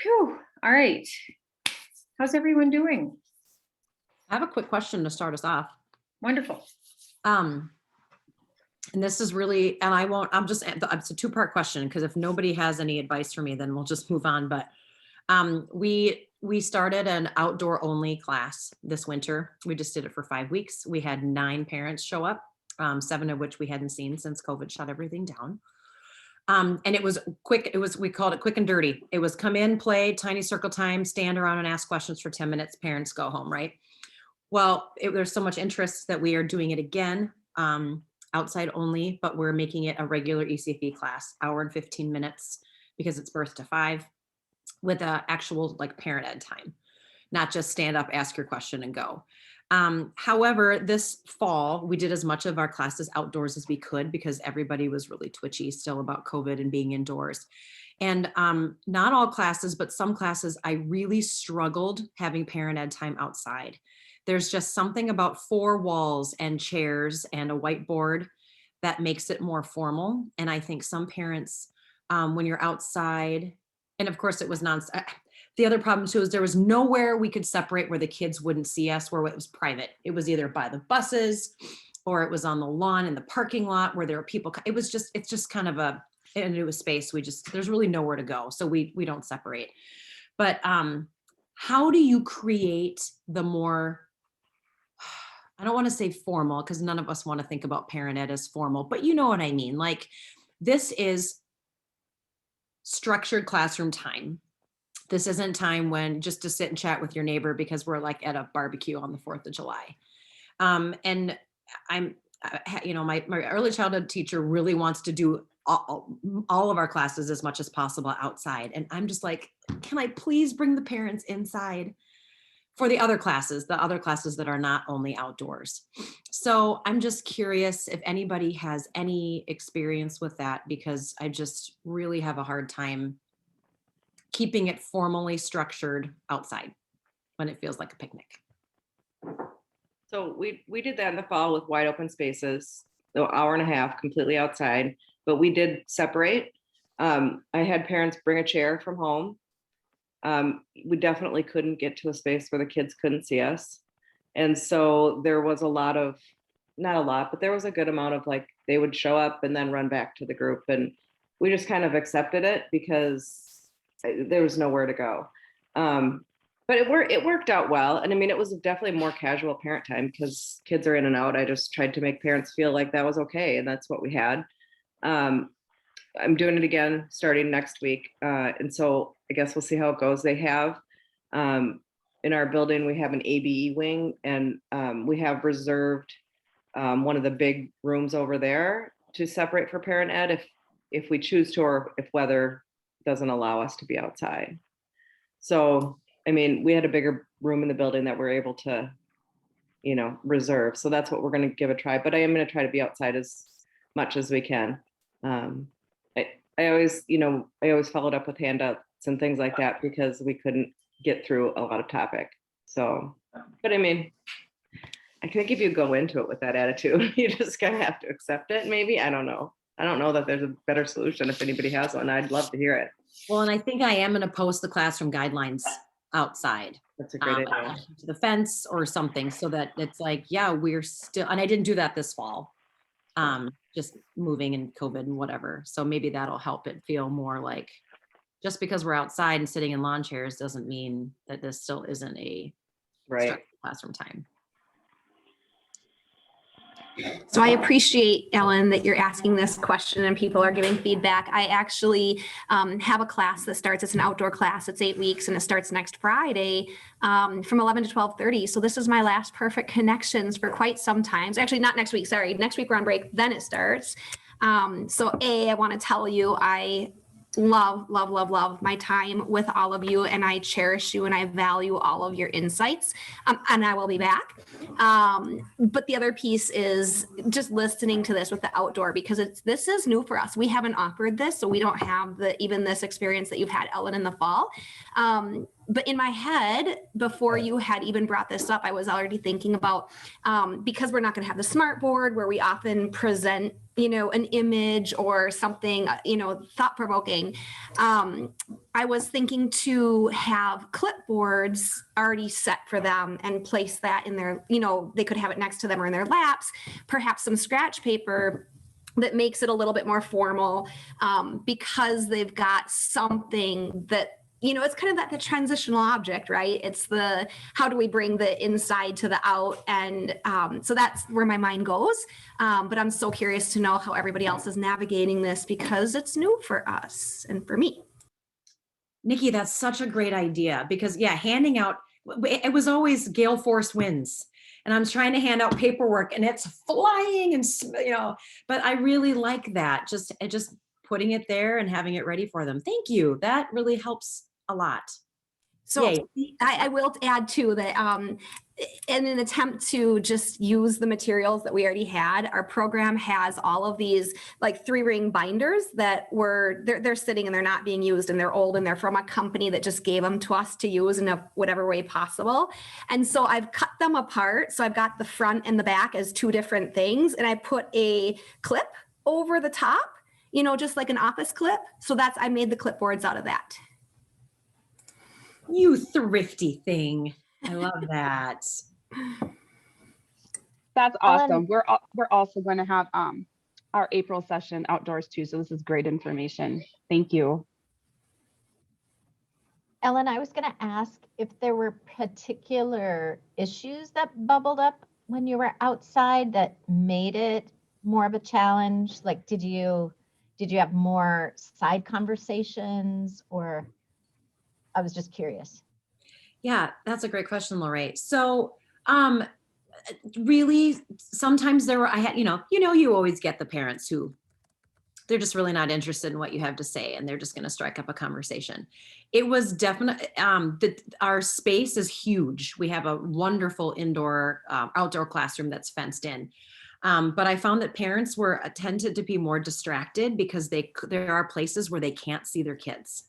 Phew. All right. How's everyone doing? I have a quick question to start us off. Wonderful. Um, and this is really, and I won't, it's a two-part question because if nobody has any advice for me, then we'll just move on. But we started an outdoor only class this winter. We just did it for 5 weeks. We had 9 parents show up, 7 of which we hadn't seen since COVID shut everything down. And it was quick. We called it quick and dirty. It was come in, play, tiny circle time, stand around and ask questions for 10 minutes. Parents go home, right? Well, there's so much interest that we are doing it again, outside only, but we're making it a regular ECFE class, hour and 15 minutes, because it's birth to 5, with a actual like parent ed time, not just stand up, ask your question and go. However, this fall, we did as much of our classes outdoors as we could because everybody was really twitchy still about COVID and being indoors. And not all classes, but some classes, I really struggled having parent ed time outside. There's just something about 4 walls and chairs and a whiteboard that makes it more formal. And I think some parents, when you're outside, and of course it was the other problem too is there was nowhere we could separate where the kids wouldn't see us, where it was private. It was either by the buses or it was on the lawn in the parking lot where there were people. It's just kind of into a space. There's really nowhere to go. So we don't separate. But how do you create the more, I don't want to say formal because none of us want to think about parent ed as formal, but you know what I mean? Like this is structured classroom time. This isn't time when just to sit and chat with your neighbor because we're like at a barbecue on the 4th of July. And I'm, my early childhood teacher really wants to do all of our classes as much as possible outside. And I'm just like, can I please bring the parents inside for the other classes that are not only outdoors? So I'm just curious if anybody has any experience with that, because I just really have a hard time keeping it formally structured outside when it feels like a picnic. So we did that in the fall with wide open spaces, the hour and a half completely outside, but we did separate. I had parents bring a chair from home. We definitely couldn't get to a space where the kids couldn't see us. And so there was not a lot, but there was a good amount of like, they would show up and then run back to the group. And we just kind of accepted it because there was nowhere to go. But it worked out well. And I mean, it was definitely more casual parent time because kids are in and out. I just tried to make parents feel like that was okay. And that's what we had. I'm doing it again starting next week. And so I guess we'll see how it goes. They have, in our building, we have an ABE wing, and we have reserved one of the big rooms over there to separate for parent ed if we choose to, or if weather doesn't allow us to be outside. So, I mean, we had a bigger room in the building that we're able to, reserve. So that's what we're going to give a try. But I am going to try to be outside as much as we can. I always followed up with handouts and things like that because we couldn't get through a lot of topic. So, but I mean, I think if you go into it with that attitude, you just kind of have to accept it. Maybe, I don't know. I don't know that there's a better solution. If anybody has one, I'd love to hear it. Well, and I think I am going to post the classroom guidelines outside. That's a great idea. To the fence or something, so that it's like, yeah, we're still, and I didn't do that this fall, just moving and COVID and whatever. So maybe that'll help it feel more like, just because we're outside and sitting in lawn chairs doesn't mean that this still isn't a right classroom time. So I appreciate, Ellen, that you're asking this question and people are giving feedback. I actually have a class that starts, it's an outdoor class, it's 8 weeks, and it starts next Friday from 11 to 12:30. So this is my last Perfect Connections for quite some time. Actually, not next week, sorry. Next week we're on break, then it starts. So I want to tell you, I love my time with all of you, and I cherish you and I value all of your insights, and I will be back. But the other piece is just listening to this with the outdoor, because this is new for us. We haven't offered this, so we don't have even this experience that you've had, Ellen, in the fall. But in my head, before you had even brought this up, I was already thinking about, because we're not going to have the smart board where we often present, an image or something, thought-provoking. I was thinking to have clipboards already set for them and place that in their, they could have it next to them or in their laps, perhaps some scratch paper that makes it a little bit more formal, because they've got something that, it's kind of that the transitional object, right? It's the, how do we bring the inside to the out? And so that's where my mind goes. But I'm so curious to know how everybody else is navigating this because it's new for us and for me. Nikki, that's such a great idea because handing out, it was always gale force winds. And I'm trying to hand out paperwork and it's flying and, but I really like that. Just putting it there and having it ready for them. Thank you. That really helps a lot. So Yay. I will add too that in an attempt to just use the materials that we already had, our program has all of these like 3-ring binders that they're sitting and they're not being used and they're old and they're from a company that just gave them to us to use in whatever way possible. And so I've cut them apart. So I've got the front and the back as 2 different things. And I put a clip over the top, just like an office clip. So I made the clipboards out of that. You thrifty thing. I love that. That's awesome. We're also going to have our April session outdoors too. So this is great information. Thank you. Ellen, I was going to ask if there were particular issues that bubbled up when you were outside that made it more of a challenge. Like, did you have more side conversations, or I was just curious. Yeah, that's a great question, Lorraine. So, really, sometimes you always get the parents who they're just really not interested in what you have to say and they're just going to strike up a conversation. It was definitely, our space is huge. We have a wonderful outdoor classroom that's fenced in. But I found that parents tended to be more distracted because there are places where they can't see their kids.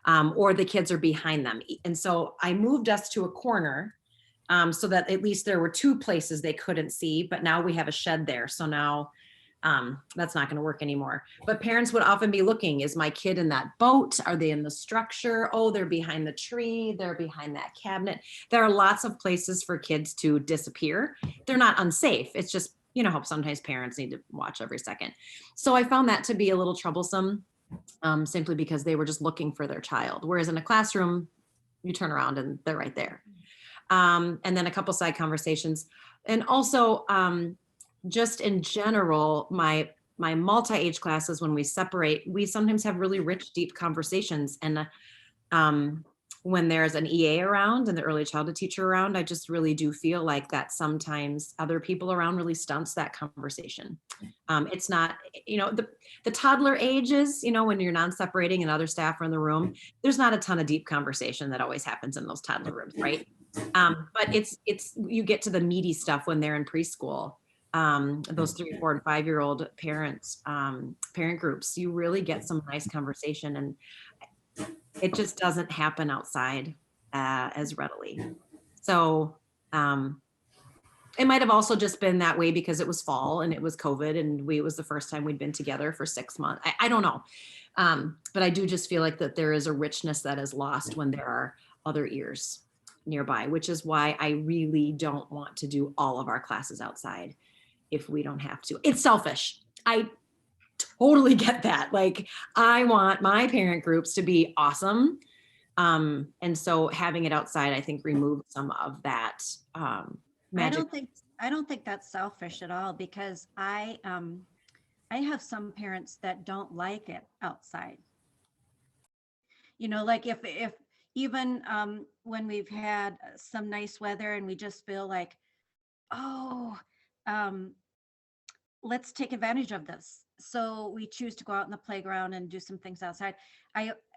Or the kids are behind them. And so I moved us to a corner so that at least there were 2 places they couldn't see, but now we have a shed there. So now that's not going to work anymore. But parents would often be looking, is my kid in that boat? Are they in the structure? Oh, they're behind the tree. They're behind that cabinet. There are lots of places for kids to disappear. They're not unsafe. It's just, how sometimes parents need to watch every second. So I found that to be a little troublesome. Simply because they were just looking for their child. Whereas in a classroom, you turn around and they're right there. And then a couple side conversations. And also just in general, my multi-age classes, when we separate, we sometimes have really rich, deep conversations. And when there's an EA around and the early childhood teacher around, I just really do feel like that sometimes other people around really stunts that conversation. It's not, the toddler ages, when you're non-separating and other staff are in the room, there's not a ton of deep conversation that always happens in those toddler rooms, right? But you get to the meaty stuff when they're in preschool. Those 3, 4, and 5-year-old parent groups, you really get some nice conversation, and it just doesn't happen outside as readily. So it might have also just been that way because it was fall and it was COVID and it was the first time we'd been together for 6 months. I don't know. But I do just feel like that there is a richness that is lost when there are other ears nearby, which is why I really don't want to do all of our classes outside if we don't have to. It's selfish. I totally get that. Like, I want my parent groups to be awesome. And so having it outside, I think, removed some of that magic. I don't think that's selfish at all, because I have some parents that don't like it outside. Like if even when we've had some nice weather and we just feel like, let's take advantage of this. So we choose to go out in the playground and do some things outside.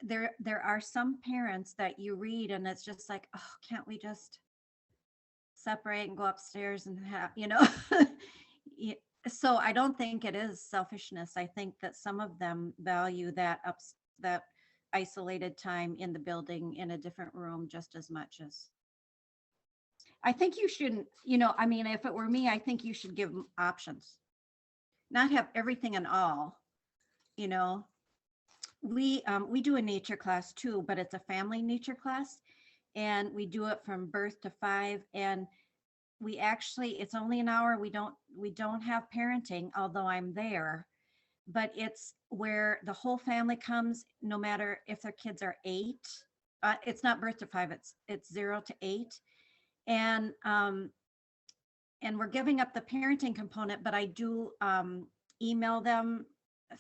There are some parents that you read and it's just like, oh, can't we just separate and go upstairs and have, So I don't think it is selfishness. I think that some of them value that isolated time in the building in a different room just as much as. I think you shouldn't, if it were me, I think you should give them options. Not have everything and all, We do a nature class too, but it's a family nature class. And we do it from birth to 5. And we actually, it's only an hour. We don't have parenting, although I'm there. But it's where the whole family comes, no matter if their kids are 8. It's not birth to 5, it's 0 to 8. And we're giving up the parenting component, but I do email them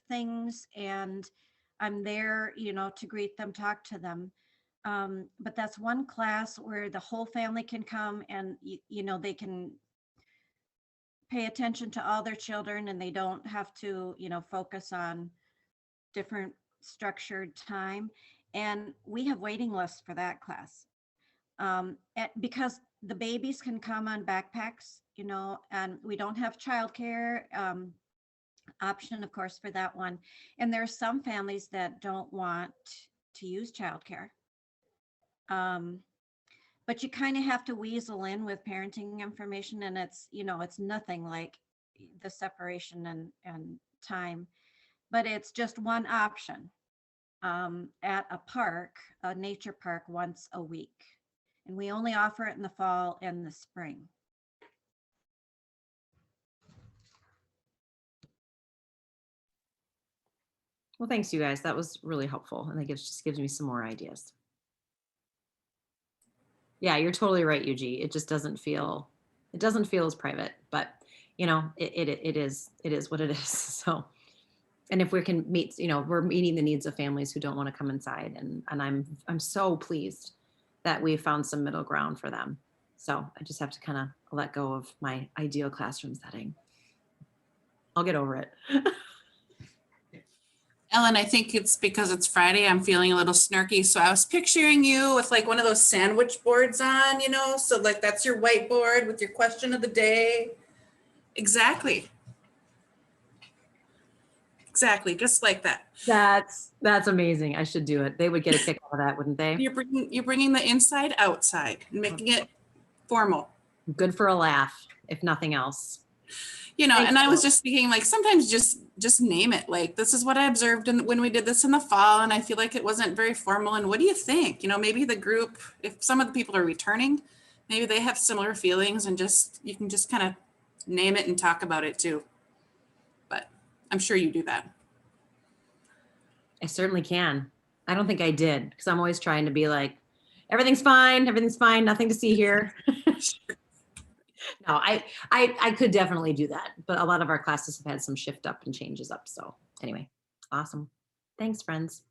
things, and I'm there, to greet them, talk to them. But that's one class where the whole family can come, and they can pay attention to all their children, and they don't have to, focus on different structured time. And we have waiting lists for that class. Because the babies can come on backpacks, and we don't have childcare option, of course, for that one. And there are some families that don't want to use childcare. But you kind of have to weasel in with parenting information, and it's nothing like the separation and time, but it's just one option at a park, a nature park, once a week. And we only offer it in the fall and the spring. Well, thanks, you guys. That was really helpful. And that just gives me some more ideas. Yeah, you're totally right, Yuji. It just doesn't feel as private, but it is what it is. So, and if we can meet, we're meeting the needs of families who don't want to come inside. And I'm so pleased that we found some middle ground for them. So I just have to kind of let go of my ideal classroom setting. I'll get over it. Ellen, I think it's because it's Friday, I'm feeling a little snarky. So I was picturing you with like one of those sandwich boards on, so like that's your whiteboard with your question of the day. Exactly. Exactly, just like that. That's amazing. I should do it. They would get a kick out of that, wouldn't they? You're bringing the inside outside and making it formal. Good for a laugh, if nothing else. And I was just thinking, like, sometimes just name it. Like, this is what I observed when we did this in the fall, and I feel like it wasn't very formal. And what do you think? Maybe the group, if some of the people are returning, maybe they have similar feelings, and you can just kind of name it and talk about it too. But I'm sure you do that. I certainly can. I don't think I did, because I'm always trying to be like, everything's fine, nothing to see here. No, I could definitely do that, but a lot of our classes have had some shift up and changes up. So anyway, awesome. Thanks, friends.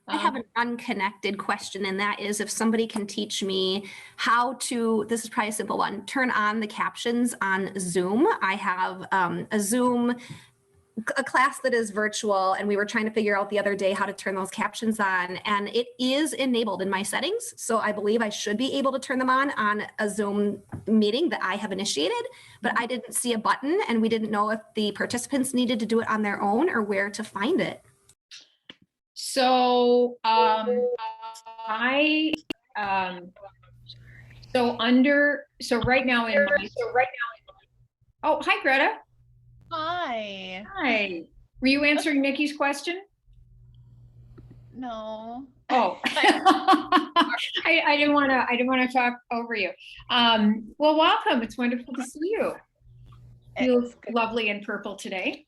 I have an unconnected question, and that is if somebody can teach me how to, this is probably a simple one, turn on the captions on Zoom. I have a class that is virtual, and we were trying to figure out the other day how to turn those captions on, and it is enabled in my settings. So I believe I should be able to turn them on a Zoom meeting that I have initiated, but I didn't see a button, and we didn't know if the participants needed to do it on their own or where to find it. So so right now in my, oh, hi, Greta. Hi. Hi. Were you answering Nikki's question? No. Oh, I didn't want to talk over you. Well, welcome. It's wonderful to see you. You look lovely in purple today.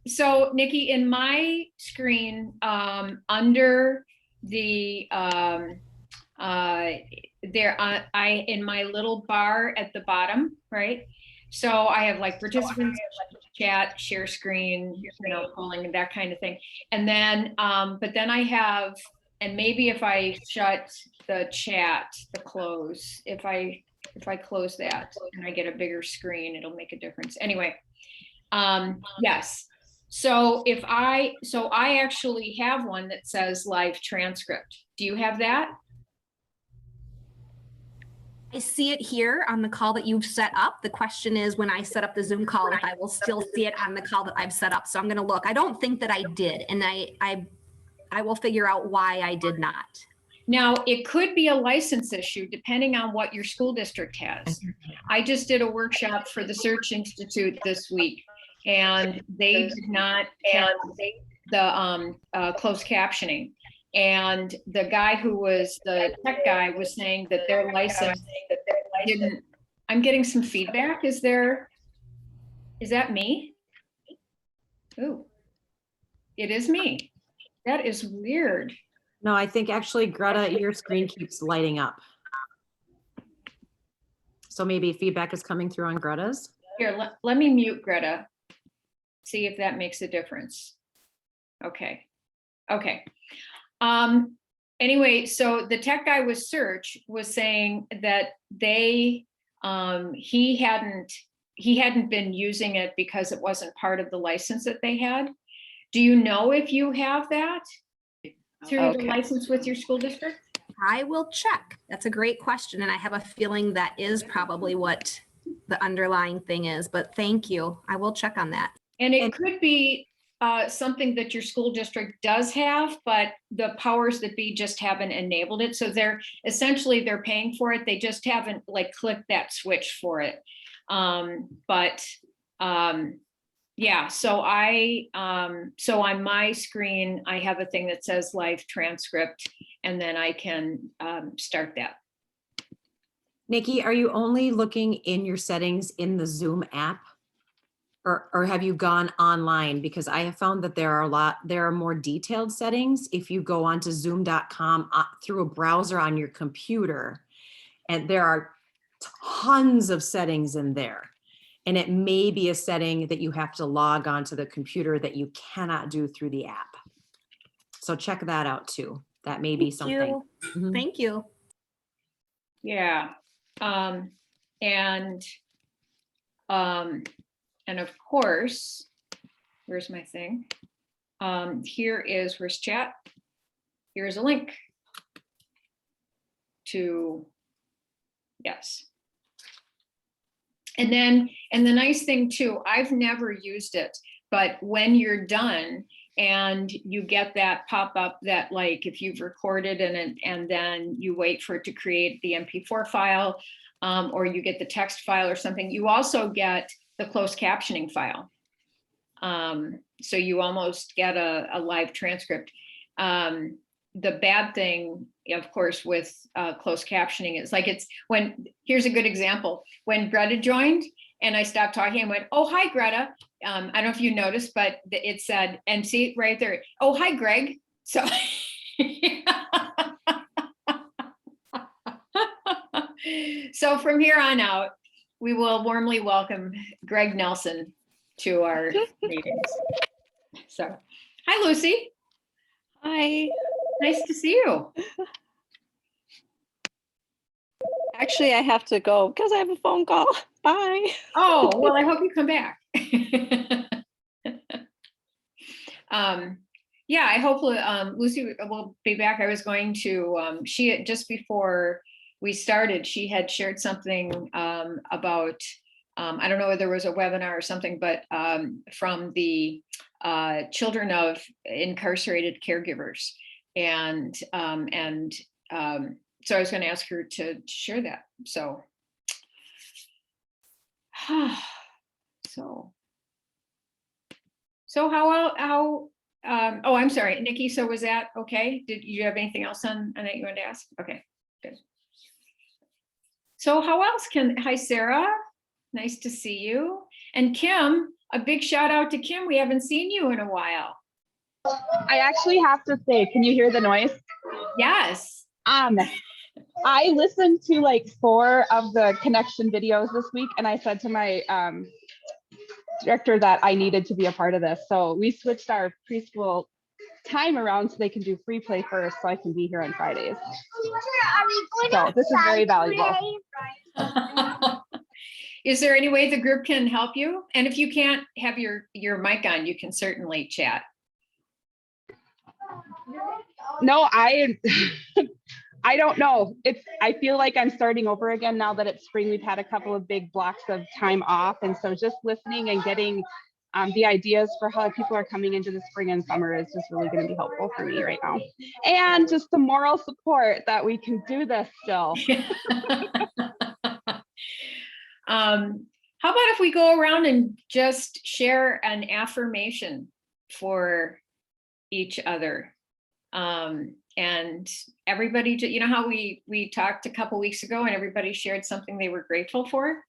So Nikki, in my screen, under the in my little bar at the bottom, right? So I have like participants, chat, share screen, polling and that kind of thing. And then, but then I have, and maybe if I shut the chat, the close, if I close that and I get a bigger screen, it'll make a difference. Anyway, yes. So I actually have one that says live transcript. Do you have that? I see it here on the call that you've set up. The question is when I set up the Zoom call, if I will still see it on the call that I've set up. So I'm going to look. I don't think that I did. And I will figure out why I did not. Now, it could be a license issue depending on what your school district has. I just did a workshop for the Search Institute this week, and they did not have the closed captioning. And the guy who was the tech guy was saying that their license didn't, I'm getting some feedback. Is that me? Ooh, it is me. That is weird. No, I think actually, Greta, your screen keeps lighting up. So maybe feedback is coming through on Greta's. Here, let me mute Greta. See if that makes a difference. Okay. Okay. Anyway, so the tech guy with Search was saying that he hadn't been using it because it wasn't part of the license that they had. Do you know if you have that through the license with your school district? I will check. That's a great question. And I have a feeling that is probably what the underlying thing is, but thank you. I will check on that. And it could be something that your school district does have, but the powers that be just haven't enabled it. So they're paying for it. They just haven't like clicked that switch for it. Yeah, so so on my screen, I have a thing that says live transcript, and then I can start that. Nikki, are you only looking in your settings in the Zoom app? Or have you gone online? Because I have found that there are more detailed settings if you go onto zoom.com through a browser on your computer, and there are tons of settings in there. And it may be a setting that you have to log onto the computer that you cannot do through the app. So check that out too. That may be something. Mhm. Thank you. Yeah. And of course, where's my thing? Where's chat? Here's a link to, yes. And the nice thing too, I've never used it, but when you're done and you get that pop up that like, if you've recorded and then you wait for it to create the MP4 file, or you get the text file or something, you also get the closed captioning file. So you almost get a live transcript. The bad thing, of course, with closed captioning is like here's a good example. When Greta joined and I stopped talking and went, oh, hi, Greta. I don't know if you noticed, but it said, and see right there, oh, hi, Greg. So, so from here on out, we will warmly welcome Greg Nelson to our meetings. So, hi, Lucy. Hi. Nice to see you. Actually, I have to go because I have a phone call. Bye. Oh, well, I hope you come back. Yeah, I hope Lucy will be back. I was going to, just before we started, she had shared something about, I don't know whether there was a webinar or something, but from the children of incarcerated caregivers. And so I was going to ask her to share that. So, so how oh, I'm sorry, Nikki. So was that okay? Did you have anything else on that you wanted to ask? Okay, good. So how else hi, Sarah. Nice to see you. And Kim, a big shout out to Kim. We haven't seen you in a while. I actually have to say, can you hear the noise? Yes. I listened to like 4 of the connection videos this week, and I said to my director that I needed to be a part of this. So we switched our preschool time around so they can do free play first, so I can be here on Fridays. So this is very valuable. Is there any way the group can help you? And if you can't have your mic on, you can certainly chat. No, I don't know. I feel like I'm starting over again now that it's spring. We've had a couple of big blocks of time off. And so just listening and getting the ideas for how people are coming into the spring and summer is just really going to be helpful for me right now. And just the moral support that we can do this still. How about if we go around and just share an affirmation for each other? And everybody, you know how we talked a couple weeks ago and everybody shared something they were grateful for?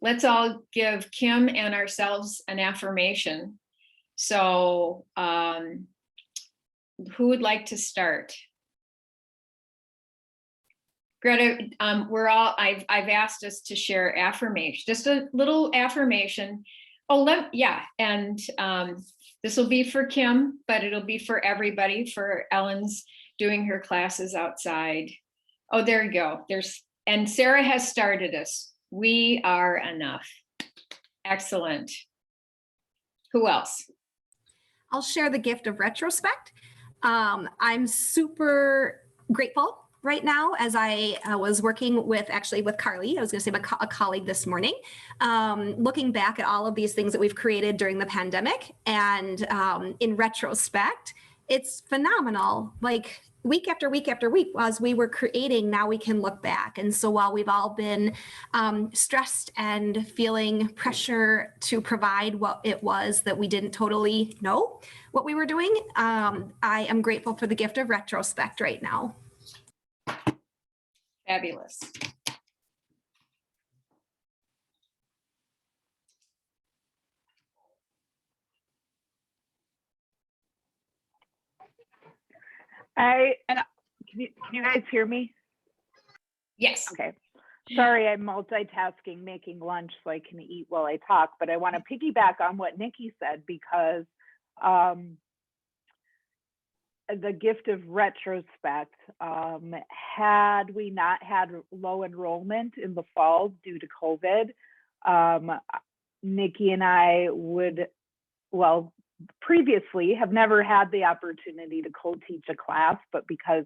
Let's all give Kim and ourselves an affirmation. So who would like to start? Greta, I've asked us to share affirmation, just a little affirmation. Oh, yeah, and this will be for Kim, but it'll be for everybody, for Ellen's doing her classes outside. Oh, there you go. And Sarah has started us. We are enough. Excellent. Who else? I'll share the gift of retrospect. I'm super grateful right now as I was working with Carly, I was going to say a colleague this morning, looking back at all of these things that we've created during the pandemic. And in retrospect, it's phenomenal. Like week after week after week, as we were creating, now we can look back. And so while we've all been stressed and feeling pressure to provide what it was that we didn't totally know what we were doing, I am grateful for the gift of retrospect right now. Fabulous. Can you guys hear me? Yes. Okay. Sorry, I'm multitasking, making lunch so I can eat while I talk, but I want to piggyback on what Nikki said because the gift of retrospect, had we not had low enrollment in the fall due to COVID, Nikki and I would, previously have never had the opportunity to co-teach a class, but because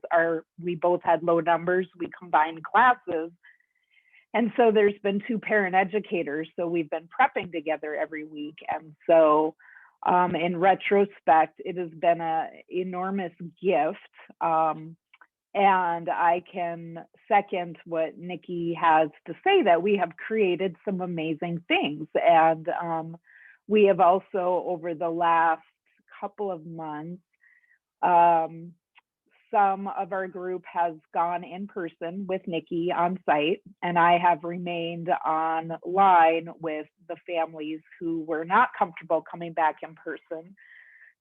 we both had low numbers, we combined classes. And so there's been 2 parent educators, so we've been prepping together every week. And so in retrospect, it has been an enormous gift. And I can second what Nikki has to say, that we have created some amazing things. And we have also, over the last couple of months, some of our group has gone in person with Nikki on site, and I have remained online with the families who were not comfortable coming back in person.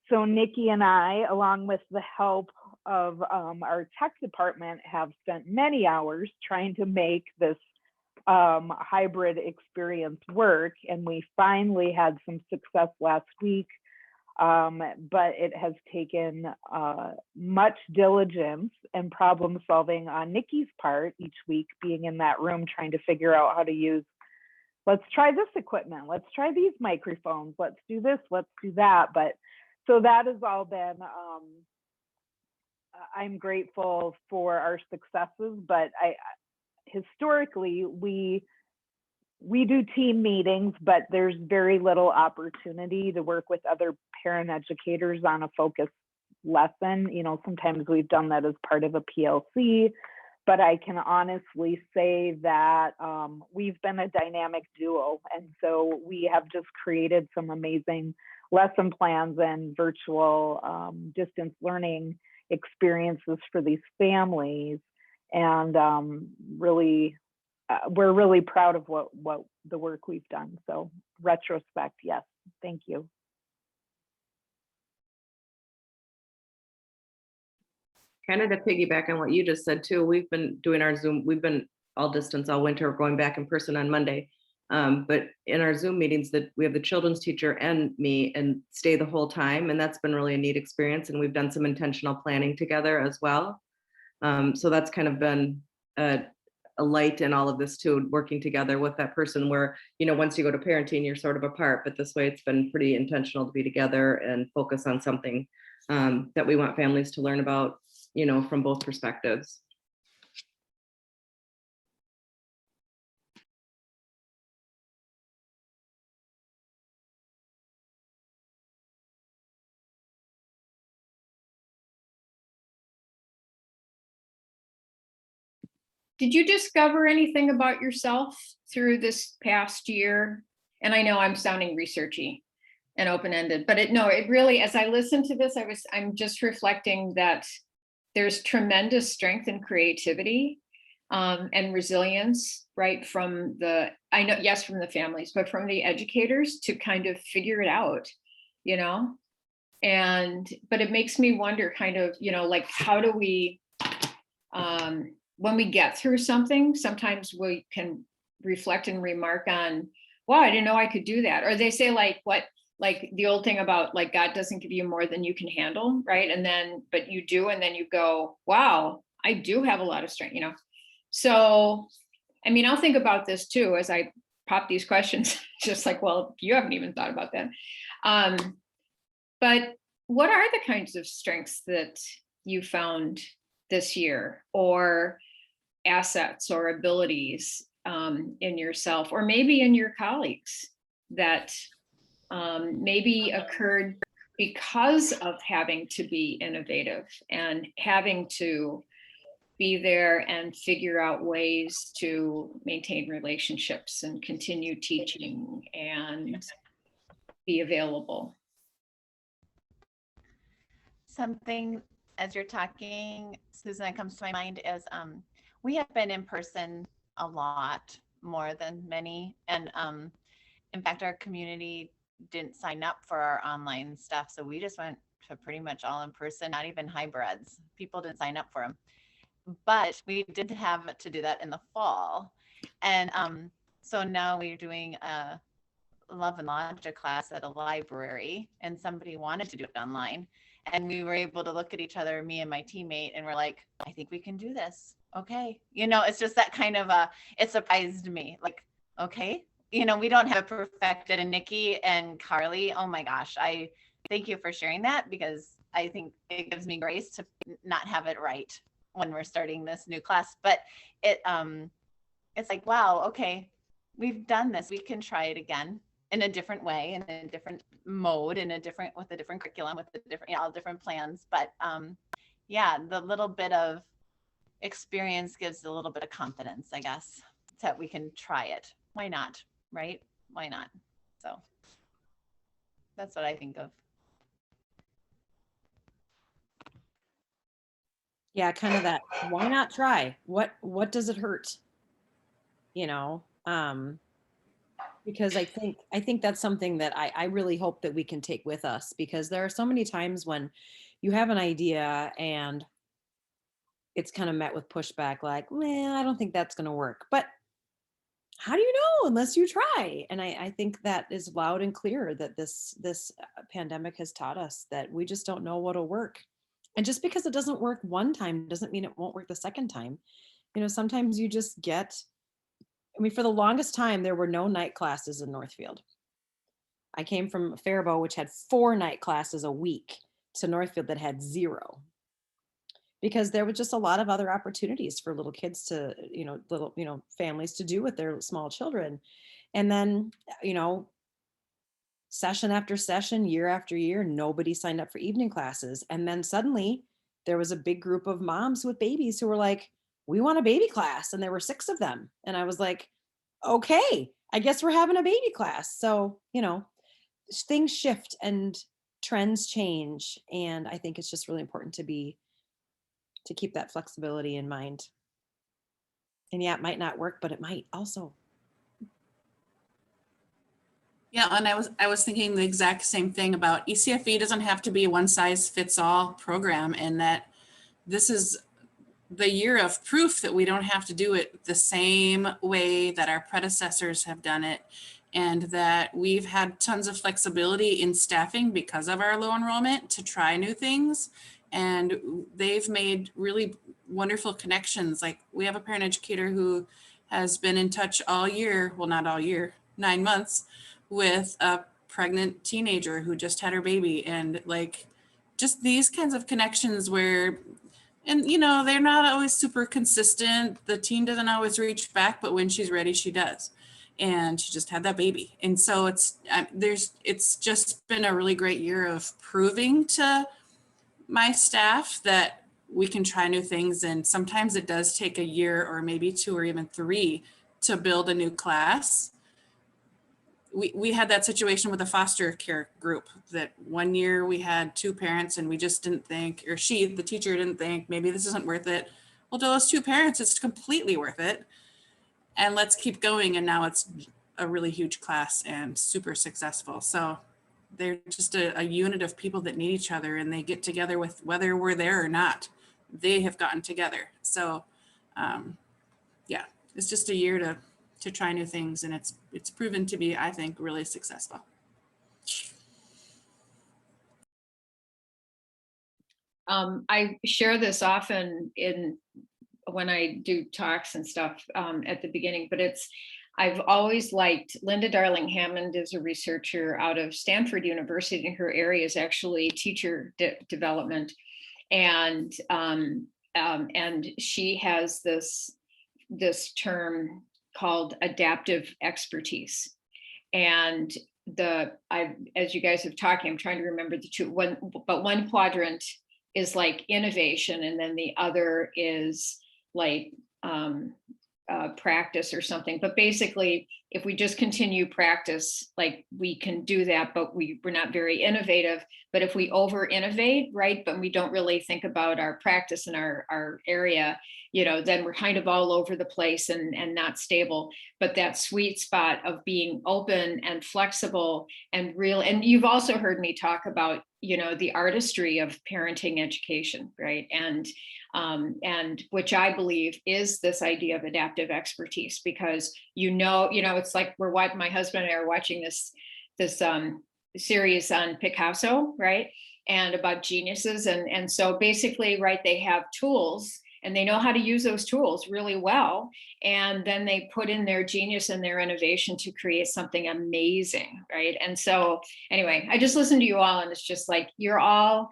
So Nikki and I, along with the help of our tech department, have spent many hours trying to make this hybrid experience work, and we finally had some success last week. But it has taken much diligence and problem solving on Nikki's part each week, being in that room trying to figure out how to use, let's try this equipment, let's try these microphones, let's do this, let's do that. But so that has all been, I'm grateful for our successes, but historically, we do team meetings, but there's very little opportunity to work with other parent educators on a focused lesson. You know, sometimes we've done that as part of a PLC, but I can honestly say that we've been a dynamic duo. And so we have just created some amazing lesson plans and virtual distance learning experiences for these families. And really, we're really proud of what the work we've done. So retrospect, yes, thank you. Kind of to piggyback on what you just said too, we've been doing our Zoom, we've been all distance all winter, going back in person on Monday. But in our Zoom meetings, that we have the children's teacher and me and stay the whole time. And that's been really a neat experience. And we've done some intentional planning together as well. So that's kind of been a light in all of this too, working together with that person where, you know, once you go to parenting, you're sort of apart, but this way it's been pretty intentional to be together and focus on something that we want families to learn about, you know, from both perspectives. did you discover anything about yourself through this past year? And I know I'm sounding researchy and open-ended, but it really, as I listened to this, I'm just reflecting that there's tremendous strength and creativity and resilience, right? From the, I know, yes, from the families, but from the educators to kind of figure it out, you know? But it makes me wonder kind of, like, how do we, when we get through something, sometimes we can reflect and remark on, wow, I didn't know I could do that. Or they say like the old thing about like, God doesn't give you more than you can handle, right? But you do, and then you go, wow, I do have a lot of strength, So, I mean, I'll think about this too, as I pop these questions, just like, well, you haven't even thought about that. But what are the kinds of strengths that you found this year, or assets or abilities in yourself, or maybe in your colleagues, that maybe occurred because of having to be innovative and having to be there and figure out ways to maintain relationships and continue teaching and be available? Something as you're talking, Susan, that comes to my mind is we have been in person a lot more than many. And in fact, our community didn't sign up for our online stuff. So we just went to pretty much all in person, not even hybrids. People didn't sign up for them. But we did have to do that in the fall. And so now we're doing a Love and Logic class at a library, and somebody wanted to do it online. And we were able to look at each other, me and my teammate, and we're like, I think we can do this. Okay. It's just that kind of it surprised me. Like, okay, we don't have it perfected. And Nikki and Carly, oh my gosh, I thank you for sharing that, because I think it gives me grace to not have it right when we're starting this new class. But it's like, wow, okay, we've done this. We can try it again in a different way, in a different mode, with a different curriculum, with a different, all different plans. But yeah, the little bit of experience gives a little bit of confidence, I guess, that we can try it. Why not? Right? Why not? So that's what I think of. Yeah, kind of that, why not try? What does it hurt? Because I think that's something that I really hope that we can take with us, because there are so many times when you have an idea and it's kind of met with pushback, like, I don't think that's going to work. But how do you know unless you try? And I think that is loud and clear, that this pandemic has taught us that we just don't know what'll work. And just because it doesn't work one time doesn't mean it won't work the second time. Sometimes you just get, for the longest time, there were no night classes in Northfield. I came from Faribault, which had 4 night classes a week, to Northfield that had 0. Because there was just a lot of other opportunities for little kids to, families to do with their small children. And then, session after session, year after year, nobody signed up for evening classes. And then suddenly there was a big group of moms with babies who were like, we want a baby class. And there were 6 of them. And I was like, okay, I guess we're having a baby class. So, things shift and trends change. And I think it's just really important to keep that flexibility in mind. And yeah, it might not work, but it might also. Yeah, and I was thinking the exact same thing about ECFE doesn't have to be a one size fits all program, and that this is the year of proof that we don't have to do it the same way that our predecessors have done it, and that we've had tons of flexibility in staffing because of our low enrollment to try new things. And they've made really wonderful connections. Like, we have a parent educator who has been in touch all year, well, not all year, 9 months, with a pregnant teenager who just had her baby. And like, just these kinds of connections where, and they're not always super consistent. The teen doesn't always reach back, but when she's ready, she does. And she just had that baby. And so it's just been a really great year of proving to my staff that we can try new things. And sometimes it does take a year or maybe 2 or even 3 to build a new class. We had that situation with a foster care group that one year we had 2 parents and we just didn't think, or the teacher didn't think, maybe this isn't worth it. Well, to those 2 parents, it's completely worth it. And let's keep going. And now it's a really huge class and super successful. So they're just a unit of people that need each other, and they get together with whether we're there or not. They have gotten together. So yeah, it's just a year to try new things, and it's proven to be, I think, really successful. I share this often when I do talks and stuff at the beginning, but I've always liked Linda Darling Hammond is a researcher out of Stanford University, and her area is actually teacher development. And she has this term called adaptive expertise. And as you guys have talking, I'm trying to remember the two, but one quadrant is like innovation, and then the other is like practice or something. But basically, if we just continue practice, like we can do that, but we're not very innovative. But if we over innovate, right, but we don't really think about our practice in our area, then we're kind of all over the place and not stable. But that sweet spot of being open and flexible and real. And you've also heard me talk about, the artistry of parenting education, right? And which I believe is this idea of adaptive expertise, because it's like my husband and I are watching this series on Picasso, right? And about geniuses. And so basically, right, they have tools and they know how to use those tools really well. And then they put in their genius and their innovation to create something amazing, right? And so anyway, I just listen to you all, and it's just like, you're all,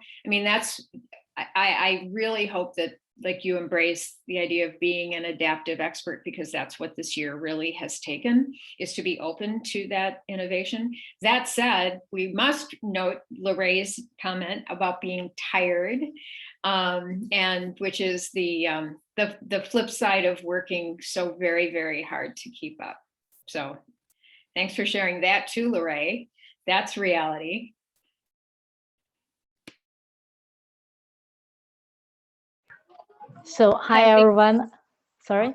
I really hope that like you embrace the idea of being an adaptive expert, because that's what this year really has taken, is to be open to that innovation. That said, we must note Lorraine's comment about being tired, and which is the flip side of working so very, very hard to keep up. So thanks for sharing that too, Lorraine. That's reality. So hi everyone. Sorry.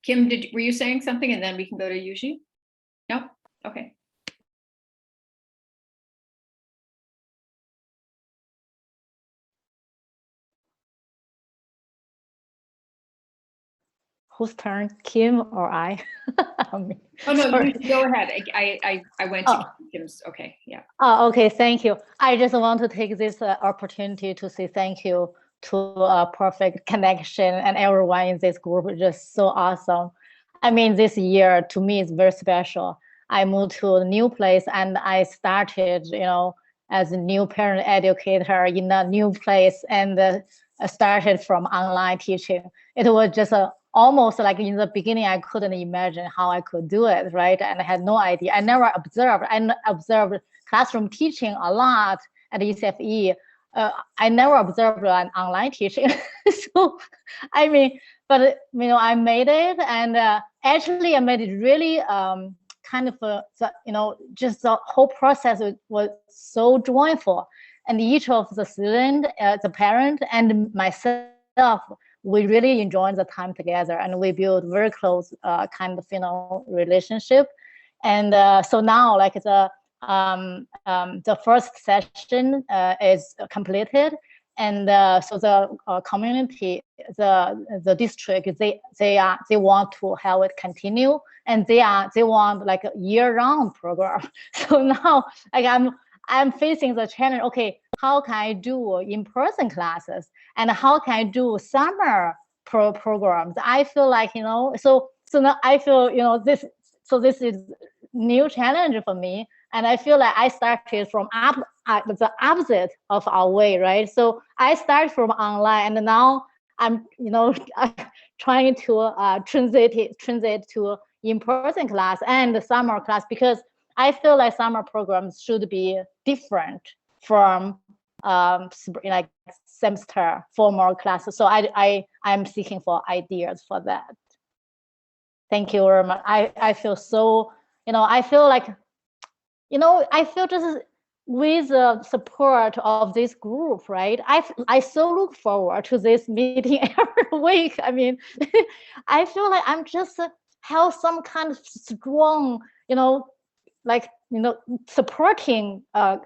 Kim, were you saying something, and then we can go to Yuji? No? Okay. Whose turn, Kim or I? Oh no, you go ahead. I went to Kim's. Okay, yeah. Oh, okay, thank you. I just want to take this opportunity to say thank you to Perfect Connection and everyone in this group. Just so awesome. This year to me is very special. I moved to a new place and I started, as a new parent educator in a new place, and started from online teaching. It was just almost like in the beginning, I couldn't imagine how I could do it, right? And I had no idea. I never observed. I observed classroom teaching a lot at ECFE. I never observed an online teaching. So, I made it, and actually I made it really just the whole process was so joyful. And each of the student, the parent, and myself, we really enjoyed the time together, and we built very close relationship. And so now, like the first session is completed, and so the community, the district, they want to have it continue, and they want like a year-round program. So now, like I'm facing the challenge. Okay, how can I do in-person classes, and how can I do summer programs? I feel like, so now I feel, this is new challenge for me, and I feel like I started from the opposite of our way, right? So I started from online, and now I'm, trying to transit to in-person class and the summer class, because I feel like summer programs should be different from like semester formal classes. So I'm seeking for ideas for that. Thank you very much. I feel so, I feel like, I feel just with the support of this group, right? I so look forward to this meeting every week. I mean, I feel like I'm just have some kind of strong, like, supporting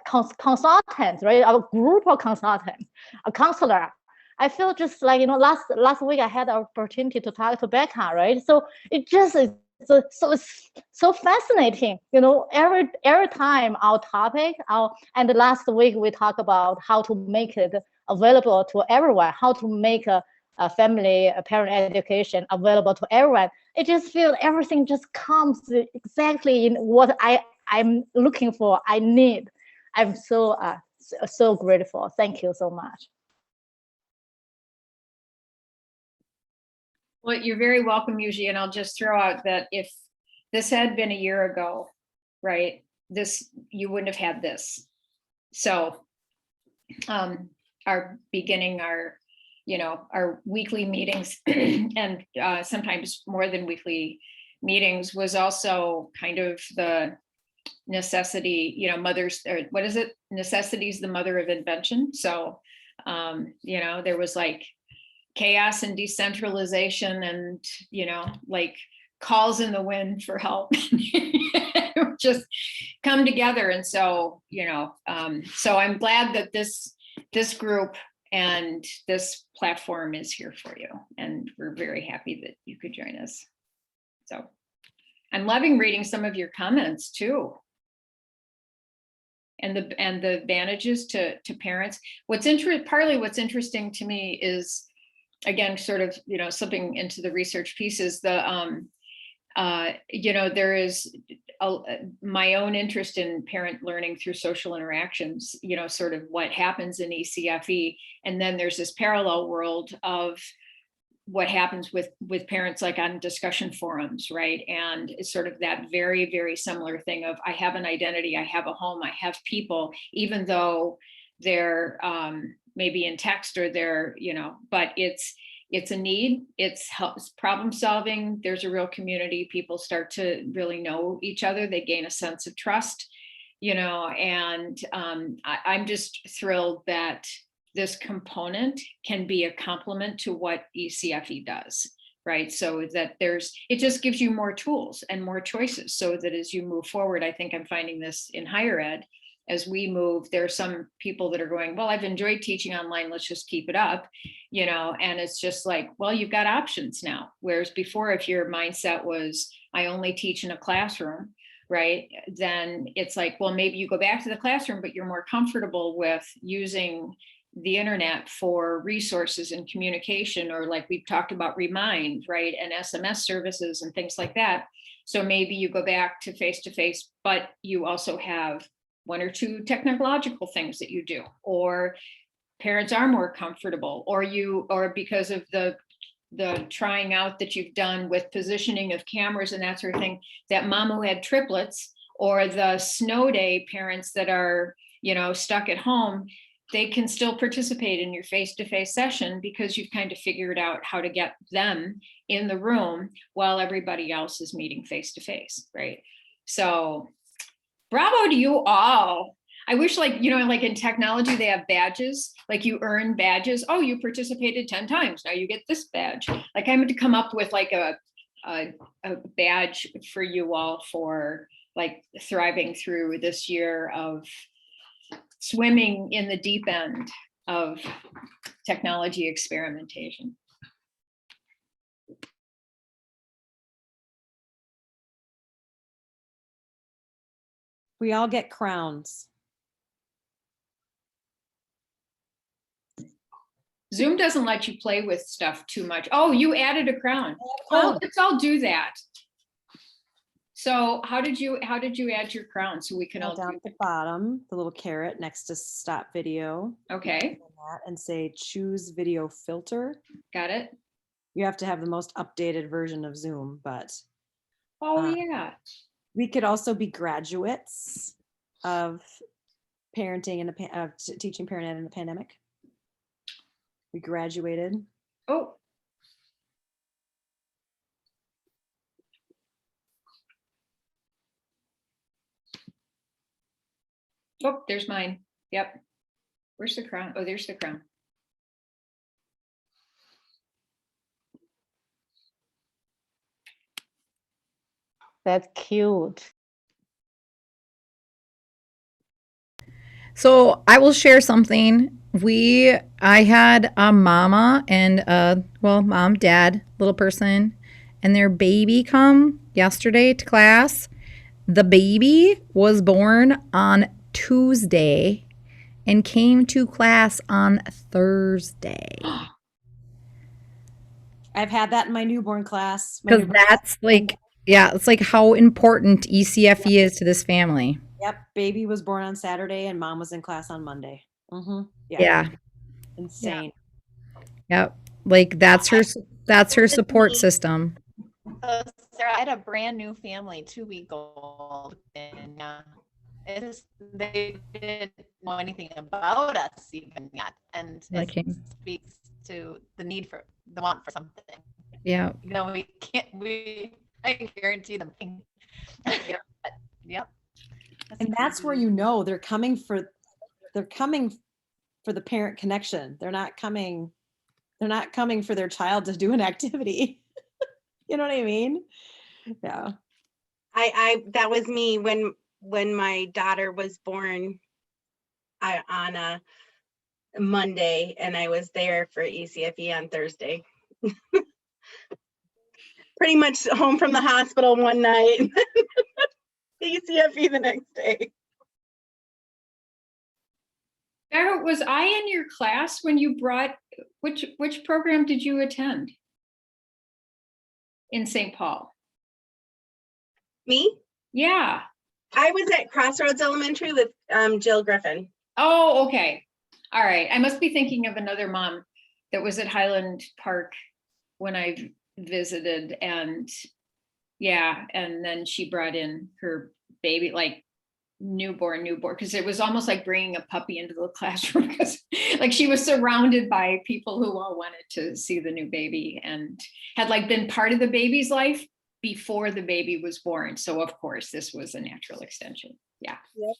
consultants, right? A group of consultants, a counselor. I feel just like, last week I had the opportunity to talk to Becca, right? So it just is it's so fascinating, every time our topic, and last week we talked about how to make it available to everyone, how to make a family, a parent education available to everyone. It just feels everything just comes exactly in what I'm looking for, I need. I'm so grateful. Thank you so much. Well, you're very welcome, Yuji, and I'll just throw out that if this had been a year ago, right, you wouldn't have had this. So our weekly meetings and sometimes more than weekly meetings was also kind of the necessity, necessity is the mother of invention. So, there was like chaos and decentralization and, like calls in the wind for help just come together. And so, so I'm glad that this group and this platform is here for you. And we're very happy that you could join us. So I'm loving reading some of your comments too. And the advantages to parents. Partly what's interesting to me is, again, sort of, slipping into the research pieces, there is my own interest in parent learning through social interactions, sort of what happens in ECFE. And then there's this parallel world of what happens with parents, like on discussion forums, right? And it's sort of that very, very similar thing of, I have an identity, I have a home, I have people, even though they're maybe in text or they're, but it's a need, it's problem solving. There's a real community. People start to really know each other. They gain a sense of trust, and I'm just thrilled that this component can be a complement to what ECFE does, right? So that it just gives you more tools and more choices, so that as you move forward, I think I'm finding this in higher ed, as we move, there are some people that are going, well, I've enjoyed teaching online, let's just keep it up, and it's just like, well, you've got options now. Whereas before, if your mindset was, I only teach in a classroom, right? Then it's like, well, maybe you go back to the classroom, but you're more comfortable with using the internet for resources and communication, or like we've talked about Remind, right? And SMS services and things like that. So maybe you go back to face-to-face, but you also have one or two technological things that you do, or parents are more comfortable, or because of the trying out that you've done with positioning of cameras and that sort of thing, that mom who had triplets, or the snow day parents that are, stuck at home, they can still participate in your face-to-face session because you've kind of figured out how to get them in the room while everybody else is meeting face-to-face, right? So bravo to you all. I wish, like in technology, they have badges, like you earn badges. Oh, you participated 10 times. Now you get this badge. Like I'm going to come up with like a badge for you all for like thriving through this year of swimming in the deep end of technology experimentation. We all get crowns. Zoom doesn't let you play with stuff too much. Oh, you added a crown. Oh, let's all do that. So how did you add your crown so we can all down at the bottom, the little carrot next to stop video. Okay. And say choose video filter. Got it. You have to have the most updated version of Zoom, but yeah. We could also be graduates of parenting and teaching parent ed in the pandemic. We graduated. Oh. Oh, there's mine. Yep. Where's the crown? Oh, there's the crown. That's cute. So I will share something. I had a mama and mom, dad, little person, and their baby come yesterday to class. The baby was born on Tuesday and came to class on Thursday. I've had that in my newborn class. Because that's like, yeah, it's like how important ECFE is to this family. Yep, baby was born on Saturday and mom was in class on Monday. Yeah. Insane. Yep. Like that's her support system. So Sarah, I had a brand new family, 2-week old, and they didn't know anything about us even yet, and Okay. it speaks to the need for the want for something. Yeah. You know, I can guarantee them. Yep. Yep. And that's where you know they're coming for the parent connection. They're not coming for their child to do an activity. You know what I mean? Yeah. I that was me when my daughter was born on a Monday, and I was there for ECFE on Thursday. Pretty much home from the hospital one night. ECFE the next day. Sarah, was I in your class when you brought, which program did you attend in St. Paul? Me? Yeah. I was at Crossroads Elementary with Jill Griffin. Oh, okay. All right. I must be thinking of another mom that was at Highland Park when I visited, and yeah, and then she brought in her baby, like newborn, because it was almost like bringing a puppy into the classroom, because like she was surrounded by people who all wanted to see the new baby and had like been part of the baby's life before the baby was born. So of course this was a natural extension. Yeah. Yep.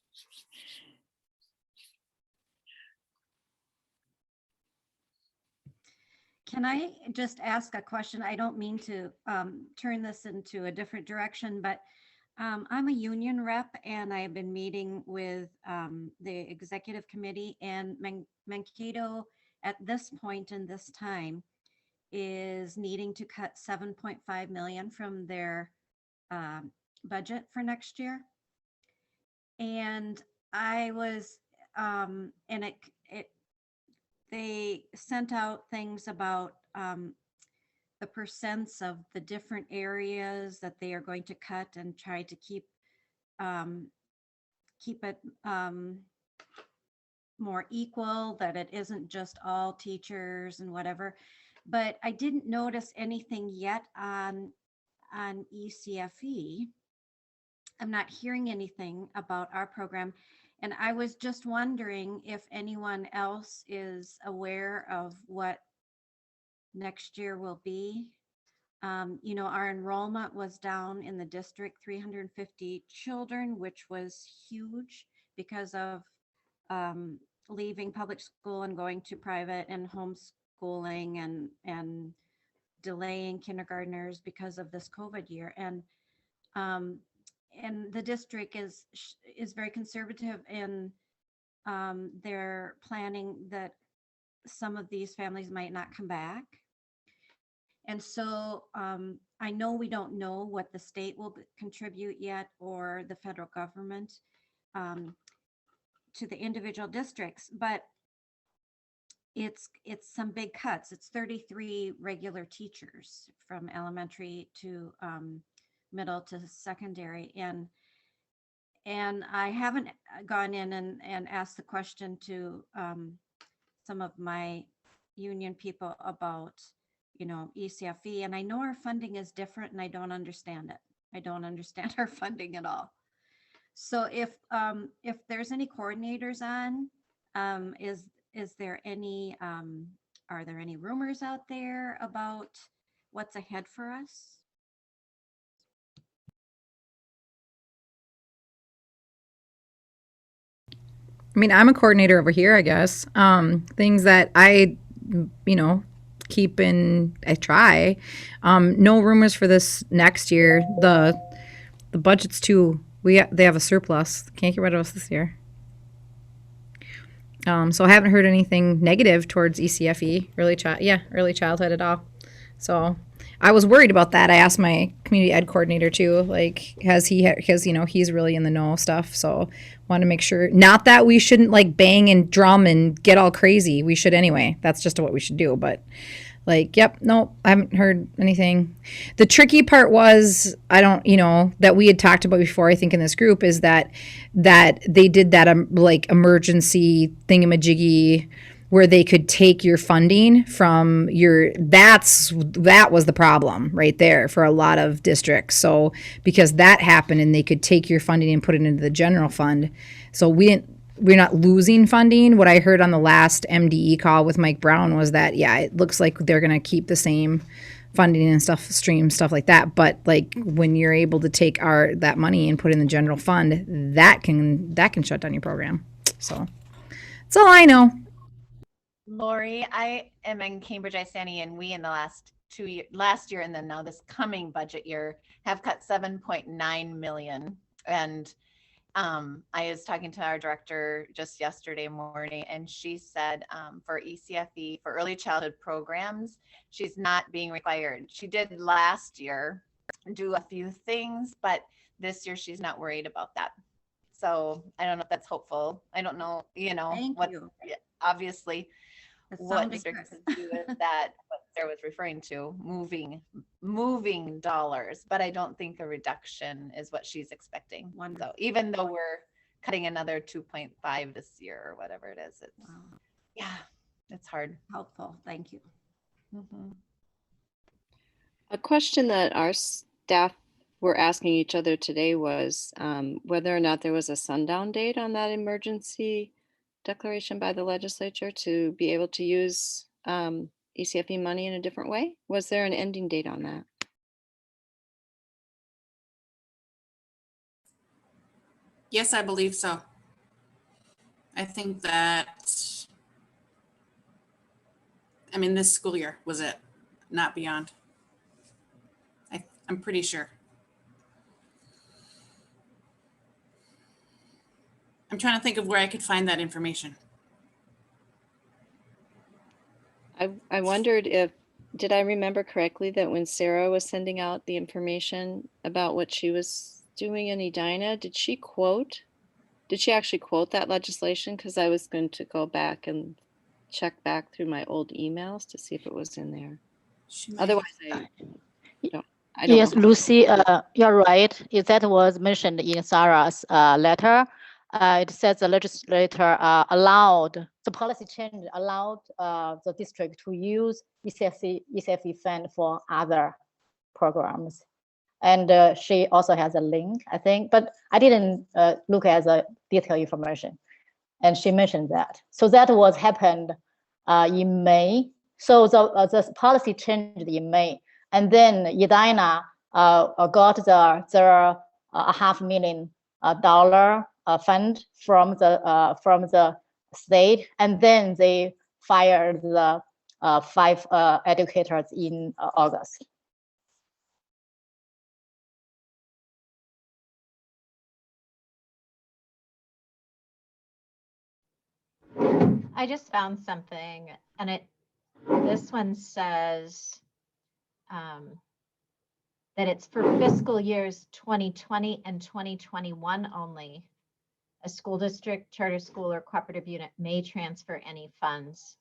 Can I just ask a question? I don't mean to turn this into a different direction, but I'm a union rep and I've been meeting with the executive committee, and Mankato at this point in this time is needing to cut 7.5 million from their budget for next year. And I was, and they sent out things about the percents of the different areas that they are going to cut and try to keep it more equal, that it isn't just all teachers and whatever. But I didn't notice anything yet on ECFE. I'm not hearing anything about our program. And I was just wondering if anyone else is aware of what next year will be. You know, our enrollment was down in the district 350 children, which was huge because of leaving public school and going to private and homeschooling and delaying kindergartners because of this COVID year. And the district is very conservative in their planning that some of these families might not come back. And so I know we don't know what the state will contribute yet, or the federal government to the individual districts, but it's some big cuts. It's 33 regular teachers from elementary to middle to secondary. And I haven't gone in and asked the question to some of my union people about, you know, ECFE. And I know our funding is different and I don't understand it. I don't understand our funding at all. So if there's any coordinators on, is there any, are there any rumors out there about what's ahead for us? I mean, I'm a coordinator over here, I guess. Things that I, keep in, I try. No rumors for this next year. The budget's too, they have a surplus. Can't get rid of us this year. So I haven't heard anything negative towards ECFE, early childhood at all. So I was worried about that. I asked my community ed coordinator too, like, because he's really in the know stuff. So want to make sure, not that we shouldn't like bang and drum and get all crazy. We should anyway. That's just what we should do. But like, yep, no, I haven't heard anything. The tricky part was, that we had talked about before, I think in this group, is that they did that like emergency thingamajiggy where they could take your funding from that was the problem right there for a lot of districts. So because that happened and they could take your funding and put it into the general fund. So we're not losing funding. What I heard on the last MDE call with Mike Brown was that, yeah, it looks like they're going to keep the same funding and stuff like that. But like when you're able to take that money and put it in the general fund, that can shut down your program. So that's all I know. Lori, I am in Cambridge ISANI, and we in the last year and then now this coming budget year have cut 7.9 million. And I was talking to our director just yesterday morning, and she said for ECFE, for early childhood programs, she's not being required. She did last year do a few things, but this year she's not worried about that. So I don't know if that's hopeful. I don't know, Thank you. Obviously It what sounded districts good. do with that, what Sarah was referring to, moving dollars, but I don't think a reduction is what she's expecting. Wonderful. So even though we're cutting another 2.5 this year or whatever it is, it's hard. Helpful. Thank you. Mm-hmm. A question that our staff were asking each other today was whether or not there was a sundown date on that emergency declaration by the legislature to be able to use ECFE money in a different way. Was there an ending date on that? Yes, I believe so. I think that, this school year was it, not beyond. I'm pretty sure. I'm trying to think of where I could find that information. I wondered did I remember correctly that when Sarah was sending out the information about what she was doing in Edina, did she actually quote that legislation? Because I was going to go back and check back through my old emails to see if it was in there. Otherwise, I don't Yes, know. Lucy, you're right. That was mentioned in Sarah's letter. It says the legislator the policy change allowed the district to use ECFE fund for other programs. And she also has a link, I think, but I didn't look at the detailed information. And she mentioned that. So that was happened in May. So the policy changed in May. And then Edina got their $500,000 fund from the state, and then they fired the 5 educators in August. I just found something, and this one says that it's for fiscal years 2020 and 2021 only. A school district, charter school, or cooperative unit may transfer any funds.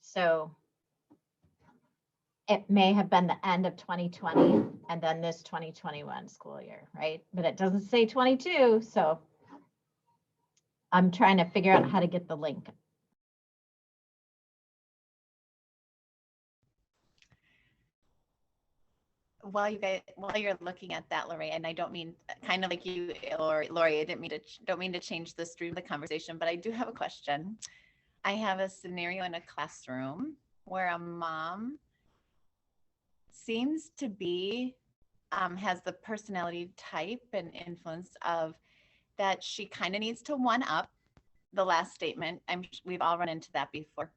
So it may have been the end of 2020 and then this 2021 school year, right? But it doesn't say 22, so I'm trying to figure out how to get the link. while you're looking at that, Lori, and I don't mean kind of like you, Lori, I don't mean to change the stream of the conversation, but I do have a question. I have a scenario in a classroom where a mom seems to be, has the personality type and influence of that she kind of needs to one up the last statement. We've all run into that before.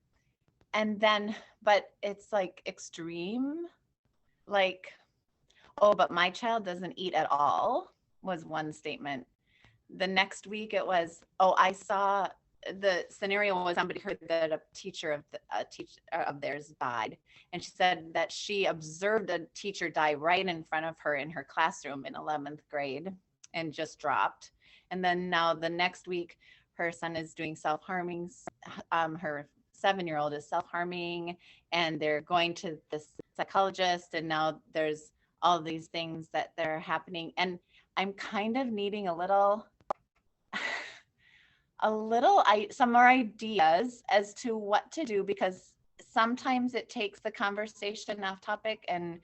And then, but it's like extreme, like, oh, but my child doesn't eat at all was one statement. The next week it was, oh, I saw the scenario was somebody heard that a teacher of theirs died. And she said that she observed a teacher die right in front of her in her classroom in 11th grade and just dropped. And then now the next week, her son is doing self-harming. Her 7-year-old is self-harming, and they're going to the psychologist, and now there's all these things that they're happening. And I'm kind of needing some more ideas as to what to do, because sometimes it takes the conversation off topic and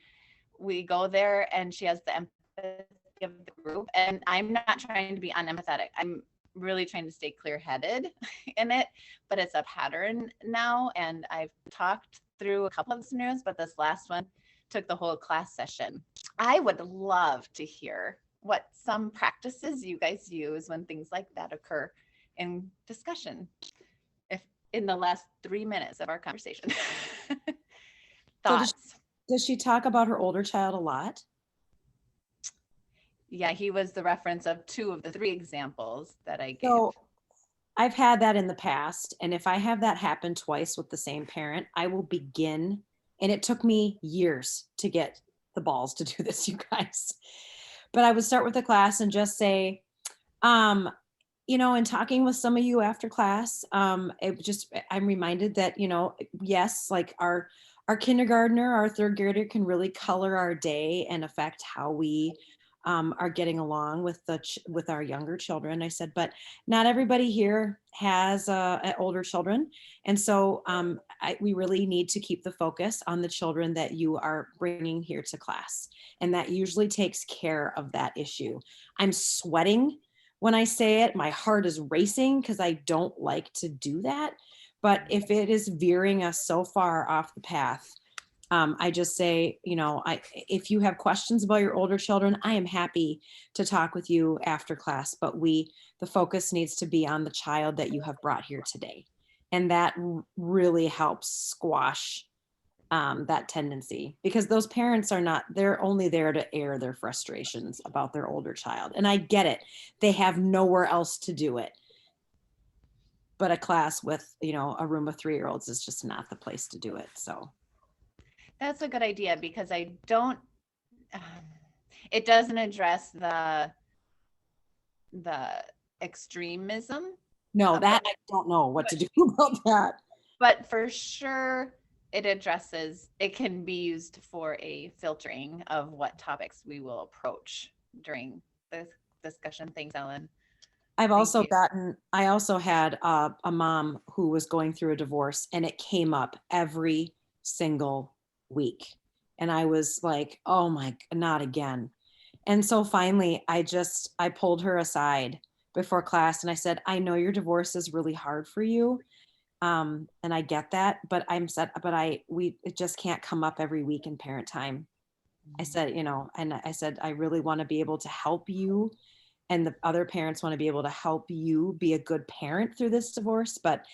we go there and she has the empathy of the group, and I'm not trying to be unempathetic. I'm really trying to stay clear-headed in it, but it's a pattern now. And I've talked through a couple of scenarios, but this last one took the whole class session. I would love to hear what some practices you guys use when things like that occur in discussion, if in the last 3 minutes of our conversation. Thoughts? So does she talk about her older child a lot? Yeah, he was the reference of 2 of the 3 examples that I gave. So I've had that in the past. And if I have that happen twice with the same parent, I will begin. And it took me years to get the balls to do this, you guys. But I would start with the class and just say, in talking with some of you after class, I'm reminded that, yes, like our kindergartner, our 3rd grader can really color our day and affect how we are getting along with our younger children. I said, but not everybody here has older children. And so we really need to keep the focus on the children that you are bringing here to class. And that usually takes care of that issue. I'm sweating when I say it. My heart is racing because I don't like to do that. But if it is veering us so far off the path, I just say, if you have questions about your older children, I am happy to talk with you after class, but the focus needs to be on the child that you have brought here today. And that really helps squash that tendency, because those parents they're only there to air their frustrations about their older child. And I get it. They have nowhere else to do it. But a class with, a room of 3-year-olds is just not the place to do it. So. That's a good idea, because it doesn't address the extremism. No, that I don't know what to do about that. But for sure, it can be used for a filtering of what topics we will approach during the discussion. Thanks, Ellen. I also had a mom who was going through a divorce, and it came up every single week. And I was like, oh my, not again. And so finally I pulled her aside before class and I said, I know your divorce is really hard for you. And I get that, but it just can't come up every week in parent time. I said, and I said, I really want to be able to help you. And the other parents want to be able to help you be a good parent through this divorce, but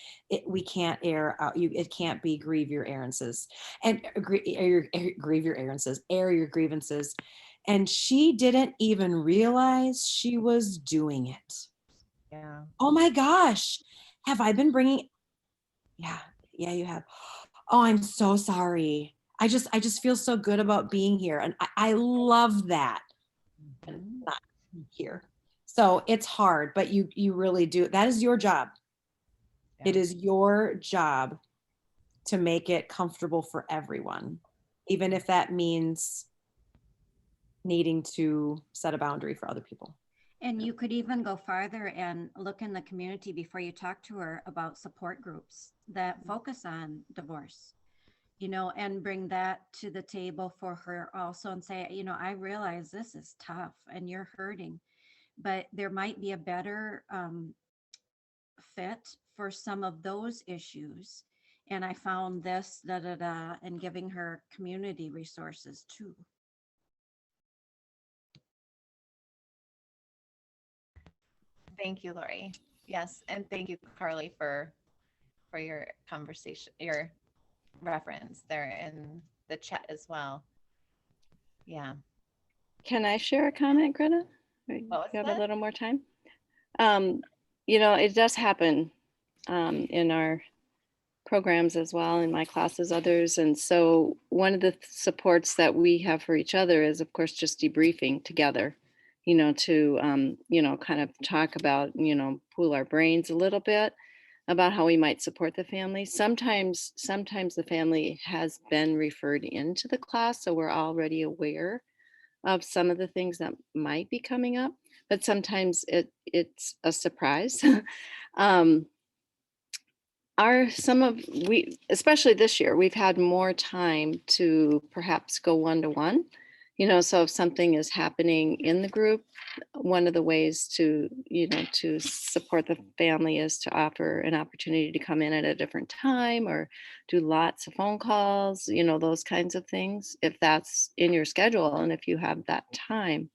we can't air out you. It can't be grieve your errances and grieve your errances, air your grievances. And she didn't even realize she was doing it. Yeah. Oh my gosh. Have I been bringing? Yeah, you have. Oh, I'm so sorry. I just feel so good about being here. And I love that. And not here. So it's hard, but you really do. That is your job. Yeah. It is your job to make it comfortable for everyone, even if that means needing to set a boundary for other people. And you could even go farther and look in the community before you talk to her about support groups that focus on divorce. you know, and bring that to the table for her also and say, you know, I realize this is tough and you're hurting, but there might be a better fit for some of those issues. And I found this, da, da, da, and giving her community resources too. Thank you, Lori. Yes, and thank you, Carly, for your conversation, your reference there in the chat as well. Yeah. Can I share a comment, Greta? Or What was you have that? a little more time? You know, it does happen in our programs as well, in my classes, others. And so one of the supports that we have for each other is, of course, just debriefing together, you know, to, you know, kind of talk about, you know, pool our brains a little bit about how we might support the family. Sometimes the family has been referred into the class, so we're already aware of some of the things that might be coming up, but sometimes it's a surprise. um, we, especially this year, we've had more time to perhaps go one-to-one, you know, so if something is happening in the group, one of the ways to, you know, to support the family is to offer an opportunity to come in at a different time or do lots of phone calls, you know, those kinds of things, if that's in your schedule and if you have that time,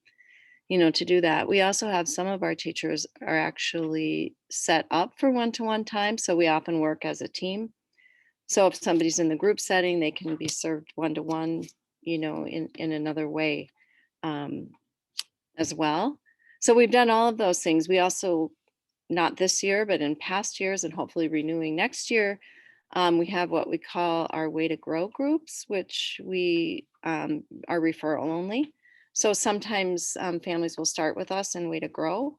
you know, to do that. We also have some of our teachers are actually set up for one-to-one time. So we often work as a team. So if somebody's in the group setting, they can be served one-to-one, you know, in another way as well. So we've done all of those things. We also, not this year, but in past years and hopefully renewing next year, we have what we call our Way to Grow groups, which we are referral only. So sometimes families will start with us in Way to Grow.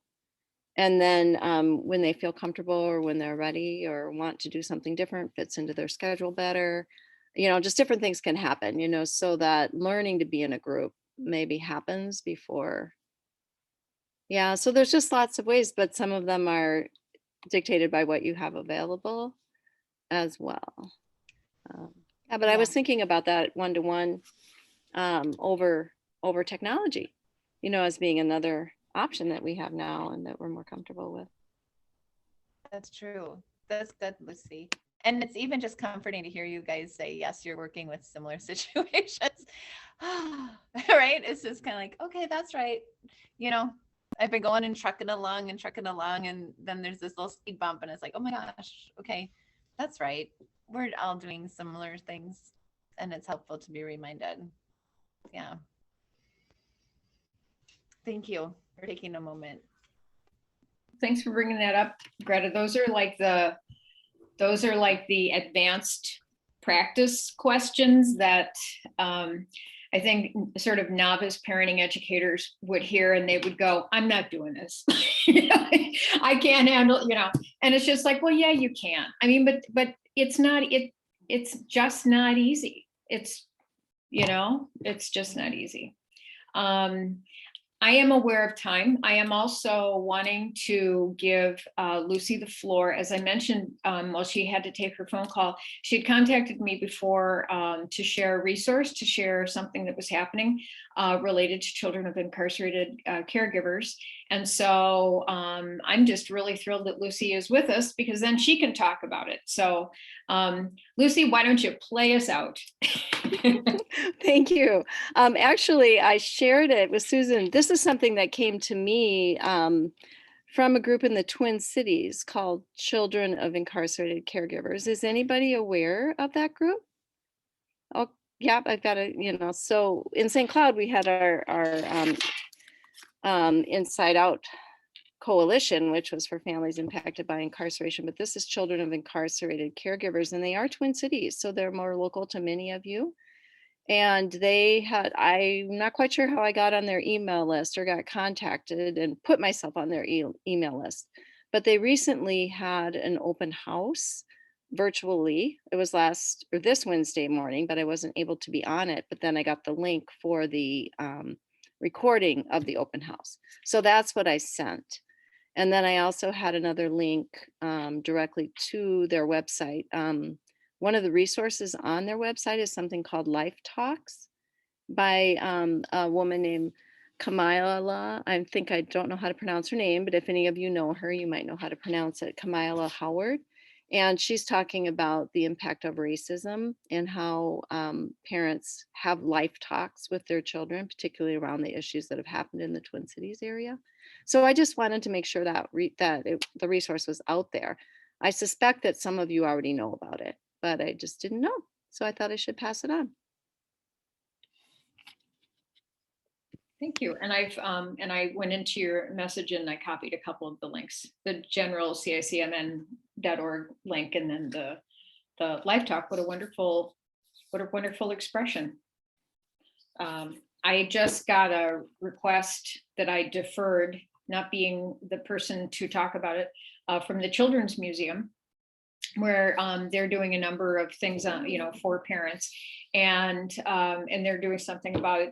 And then when they feel comfortable or when they're ready or want to do something different, fits into their schedule better, you know, just different things can happen, you know, so that learning to be in a group maybe happens before. Yeah, so there's just lots of ways, but some of them are dictated by what you have available as well. Yeah, but I was thinking about that one-to-one over technology, you know, as being another option that we have now and that we're more comfortable with. That's true. That's good, Lucy. And it's even just comforting to hear you guys say, yes, you're working with similar situations. Right? It's just kind of like, okay, that's right. You know, I've been going and trucking along, and then there's this little speed bump, and it's like, oh my gosh, okay, that's right. We're all doing similar things, and it's helpful to be reminded. Yeah. Thank you for taking a moment. Thanks for bringing that up, Greta. Those are like the advanced practice questions that I think sort of novice parenting educators would hear and they would go, I'm not doing this. I can't handle, you know, and it's just like, well, yeah, you can. I mean, but it's not, it's just not easy. It's, you know, it's just not easy. I am aware of time. I am also wanting to give Lucy the floor. As I mentioned, while she had to take her phone call, she had contacted me before to share a resource, to share something that was happening related to children of incarcerated caregivers. And so I'm just really thrilled that Lucy is with us because then she can talk about it. So Lucy, why don't you play us out? Thank you. Actually, I shared it with Susan. This is something that came to me from a group in the Twin Cities called Children of Incarcerated Caregivers. Is anybody aware of that group? Oh, yeah, I've got a, you know, so in St. Cloud, we had our Inside Out coalition, which was for families impacted by incarceration, but this is Children of Incarcerated Caregivers, and they are Twin Cities, so they're more local to many of you. And they had, I'm not quite sure how I got on their email list or got contacted and put myself on their email list, but they recently had an open house virtually. It was this Wednesday morning, but I wasn't able to be on it. But then I got the link for the recording of the open house. So that's what I sent. And then I also had another link directly to their website one of the resources on their website is something called Life Talks by a woman named Kamila. I don't know how to pronounce her name, but if any of you know her, you might know how to pronounce it, Kamila Howard. And she's talking about the impact of racism and how parents have life talks with their children, particularly around the issues that have happened in the Twin Cities area. So I just wanted to make sure that the resource was out there. I suspect that some of you already know about it, but I just didn't know. So I thought I should pass it on. Thank you. And I went into your message and I copied a couple of the links, the general CICMN.org link, and then the Life Talk. What a wonderful expression. I just got a request that I deferred, not being the person to talk about it, from the Children's Museum, where they're doing a number of things, for parents, and they're doing something about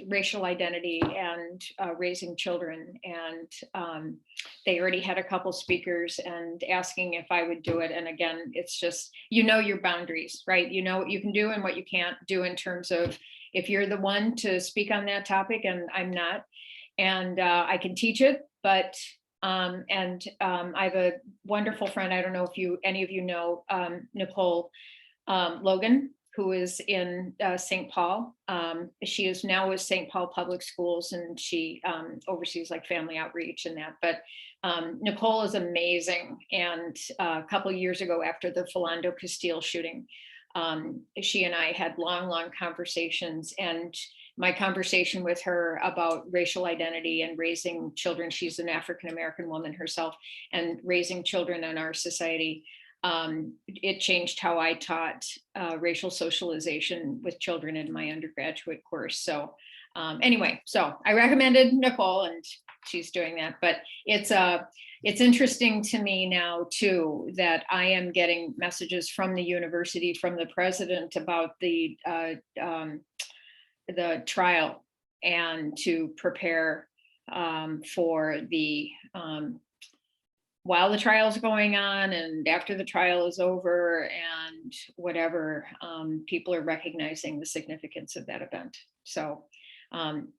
racial identity and raising children. And they already had a couple speakers and asking if I would do it. And again, it's just, your boundaries, right? You know what you can do and what you can't do in terms of if you're the one to speak on that topic and I'm not. And I can teach it, but I have a wonderful friend. I don't know if any of you know Nicole Logan, who is in St. Paul. She is now with St. Paul Public Schools, and she oversees like family outreach and that. But Nicole is amazing. And a couple of years ago, after the Philando Castile shooting, she and I had long conversations, and my conversation with her about racial identity and raising children, she's an African-American woman herself, and raising children in our society, it changed how I taught racial socialization with children in my undergraduate course. So anyway, so I recommended Nicole, and she's doing that. But it's interesting to me now too that I am getting messages from the university, from the president, about the trial, and to prepare for the while the trial is going on and after the trial is over and whatever, people are recognizing the significance of that event. So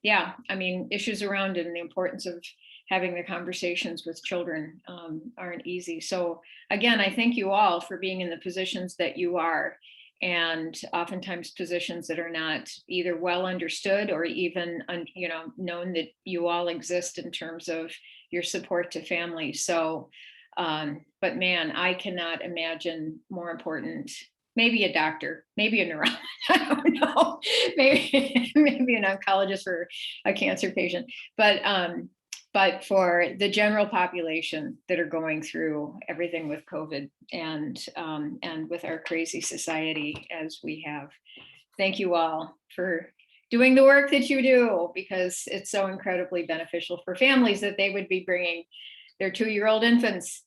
yeah, I mean, issues around it and the importance of having the conversations with children aren't easy. So again, I thank you all for being in the positions that you are, and oftentimes positions that are not either well understood or even known that you all exist in terms of your support to families. So but man, I cannot imagine more important. Maybe a doctor, maybe a neurologist, I don't know, maybe an oncologist for a cancer patient, but for the general population that are going through everything with COVID and with our crazy society as we have. Thank you all for doing the work that you do, because it's so incredibly beneficial for families that they would be bringing their 2-year-old infants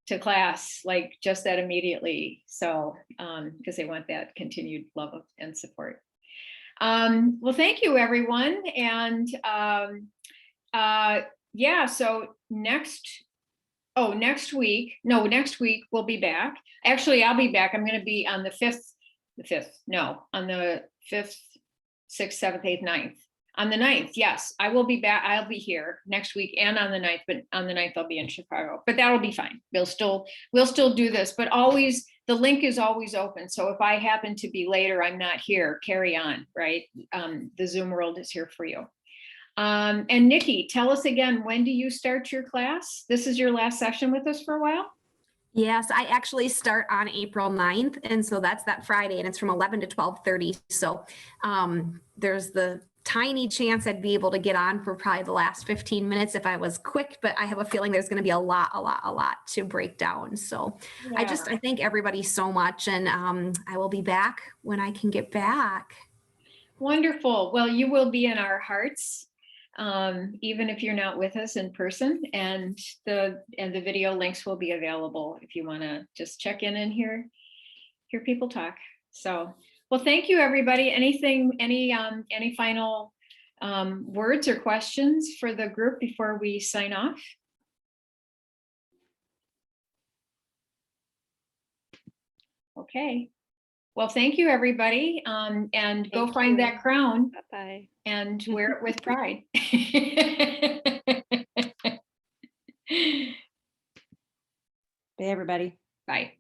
to class like just that immediately. So because they want that continued love and support. Well, thank you, everyone. And yeah, so next week we'll be back. Actually, I'll be back. I'm going to be on the 5th, on the 5th, 6th, 7th, 8th, 9th. On the 9th, yes, I will be back. I'll be here next week and on the 9th, but on the 9th I'll be in Chicago, but that'll be fine. We'll still do this, but always, the link is always open. So if I happen to be later, I'm not here, carry on, right? The Zoom world is here for you. And Nikki, tell us again, when do you start your class? This is your last session with us for a while? Yes, I actually start on April 9th. And so that's that Friday, and it's from 11 to 12:30. So there's the tiny chance I'd be able to get on for probably the last 15 minutes if I was quick, but I have a feeling there's going to be a lot to break down. So yeah. I thank everybody so much, and I will be back when I can get back. Wonderful. Well, you will be in our hearts, even if you're not with us in person, and the video links will be available if you want to just check in and hear people talk. So, well, thank you, everybody. Any final words or questions for the group before we sign off? Okay. Well, thank you, everybody. And go Thank find you. that crown Bye-bye. and wear it with pride. Bye, everybody. Bye.